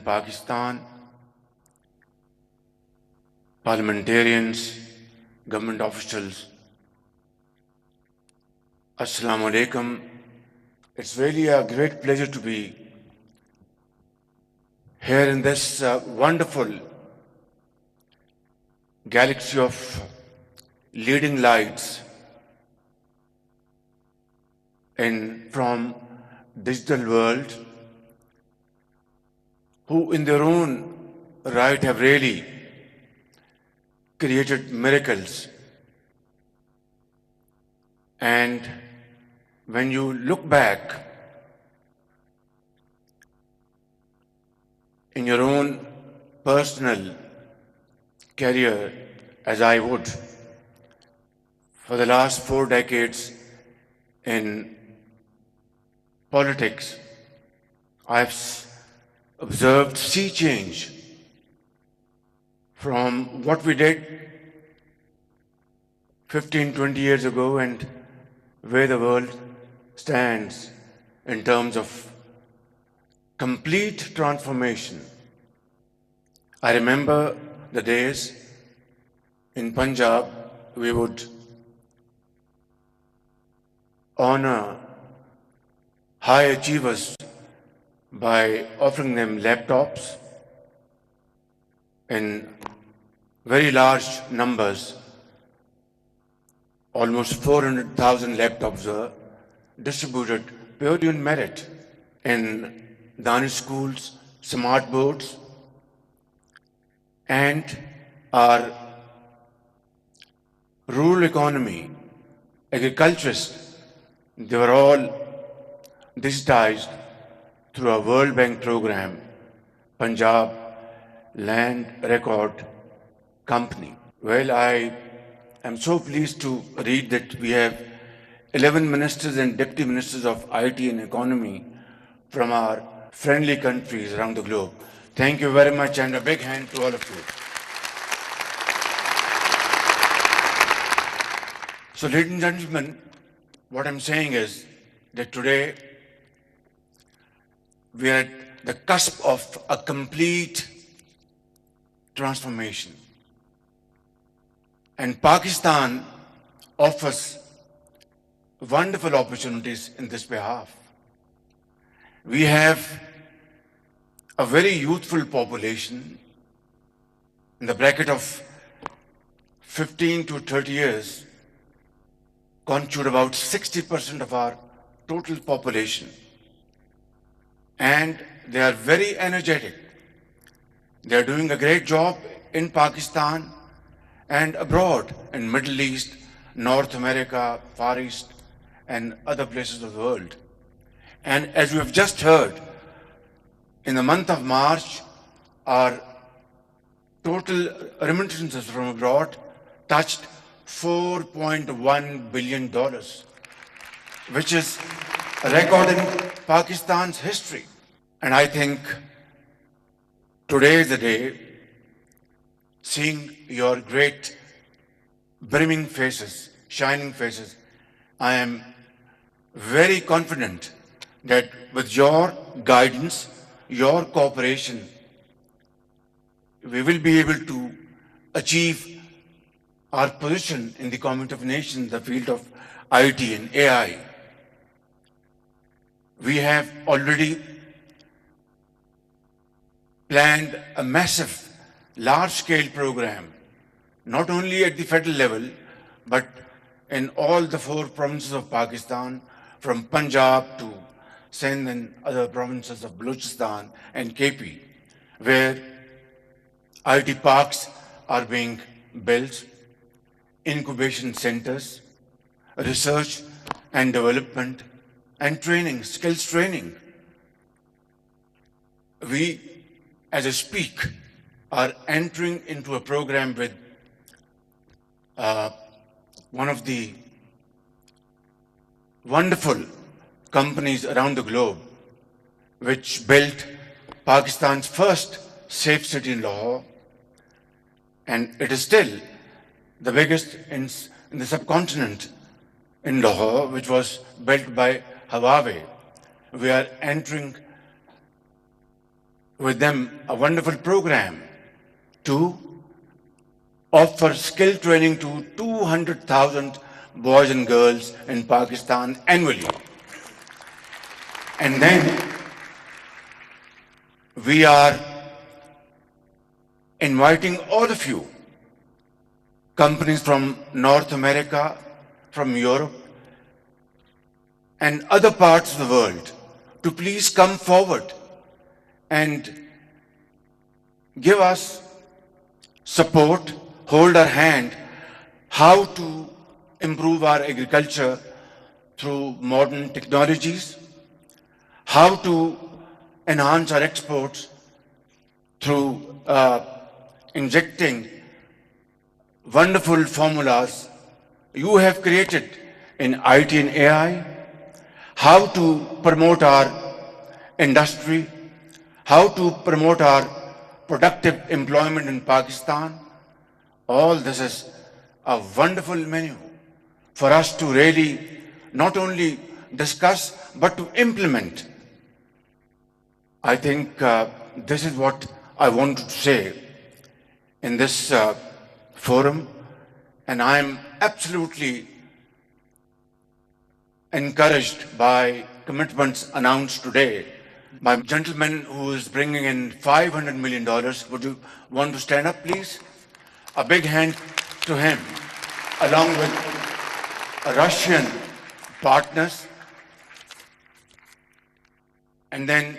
Pakistan, parliamentarians, government officials, Assalamu alaikum. It's really a great pleasure to be here in this wonderful galaxy of leading lights from digital world, who in their own right have really created miracles. And when you look back in your own personal career, as I would, for the last 4 decades in politics, I've observed sea change from what we did 15, 20 years ago and where the world stands in terms of complete transformation. I remember the days in Punjab we would honor high achievers by offering them laptops in very large numbers. Almost 400,000 laptops were distributed purely on merit in Danish schools, smart boards, and our rural economy, agriculturists, they were all digitized through a World Bank program, Punjab Land Record Company. Well, I am so pleased to read that we have 11 ministers and deputy ministers of IT and economy from our friendly countries around the globe. Thank you very much, and a big hand to all of you. So, ladies and gentlemen, what I'm saying is that today we are at the cusp of a complete transformation. And Pakistan offers wonderful opportunities in this behalf. We have a very youthful population in the bracket of 15 to 30 years, constitute about 60% of our total population. And they are very energetic. They are doing a great job in Pakistan and abroad in Middle East, North America, Far East, and other places of the world. And as we have just heard, in the month of March, our total remittances from abroad touched $4.1 billion, which is a record in Pakistan's history. And I think today is the day, seeing your great brimming faces, shining faces, I am very confident that with your guidance, your cooperation, we will be able to achieve our position in the Commonwealth of Nations, the field of IT and AI. We have already planned a massive, large-scale program, not only at the federal level, but in all the 4 provinces of Pakistan, from Punjab to Sindh and other provinces of Balochistan and KP, where IT parks are being built, incubation centers, research and development, and training, skills training. We, as I speak, are entering into a program with one of the wonderful companies around the globe, which built Pakistan's first safe city in Lahore, and it is still the biggest in the subcontinent in Lahore, which was built by Huawei. We are entering with them a wonderful program to offer skill training to 200,000 boys and girls in Pakistan annually. And then we are inviting all of you, companies from North America, from Europe, and other parts of the world, to please come forward and give us support, hold our hand, how to improve our agriculture through modern technologies, how to enhance our exports through injecting wonderful formulas you have created in IT and AI, how to promote our industry, how to promote our productive employment in Pakistan. All this is a wonderful menu for us to really not only discuss but to implement. I think this is what I wanted to say in this forum, and I am absolutely encouraged by commitments announced today. My gentleman who is bringing in $500 million, would you want to stand up, please? A big hand to him, along with Russian partners. And then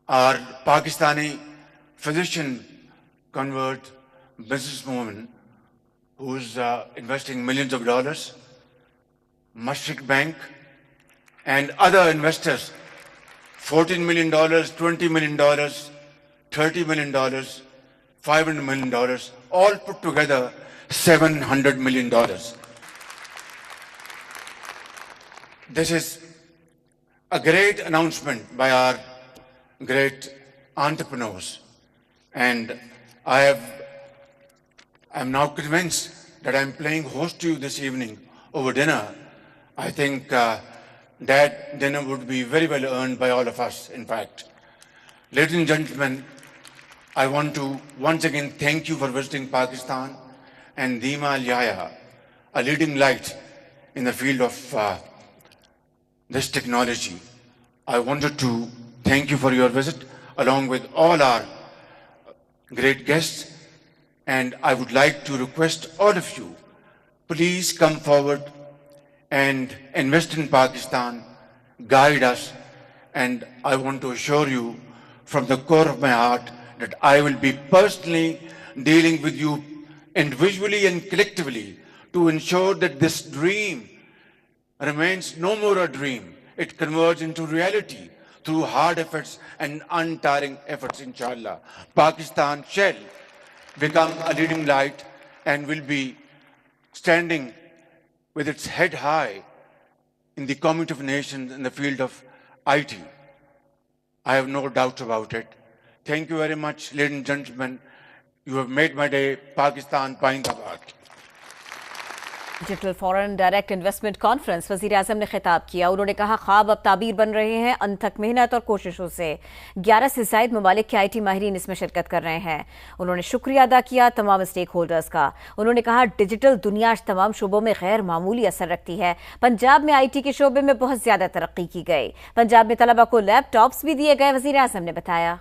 our Pakistani physician convert businesswoman who's investing millions of dollars, Mashriq Bank, and other investors, $14 million, $20 million, $30 million, $500 million, all put together $700 million. This is a great announcement by our great entrepreneurs. And I'm now convinced that I'm playing host to you this evening over dinner. I think that dinner would be very well earned by all of us, in fact. Ladies and gentlemen, I want to once again thank you for visiting Pakistan, and Dima Al Yahya, a leading light in the field of this technology. I wanted to thank you for your visit, along with all our great guests, and I would like to request all of you, please come forward and invest in Pakistan, guide us, and I want to assure you from the core of my heart that I will be personally dealing with you individually and collectively to ensure that this dream remains no more a dream. It converges into reality through hard efforts and untiring efforts, inshallah. Pakistan shall become a leading light and will be standing with its head high in the community of nations in the field of IT. I have no doubts about it. Thank you very much, ladies and gentlemen. You have made my day. Pakistan, Paindabad. Digital foreign direct investment conference वज़ीर-ए-आज़म ने खिताब किया। उन्होंने कहा ख्वाब अब ताबीर बन रहे हैं अनथक मेहनत और कोशिशों से। 11 से ज़ायद ममालिक के IT माहिरीन इसमें शिरकत कर रहे हैं। उन्होंने शुक्रिया अदा किया तमाम स्टेक होल्डर्स का। उन्होंने कहा डिजिटल दुनिया आज तमाम शोबों में गैर मामूली असर रखती है। पंजाब में IT के शोबे में बहुत ज्यादा तरक्की की गई। पंजाब में तलबा को लैपटॉप्स भी दिए गए, वज़ीर-ए-आज़म ने बताया।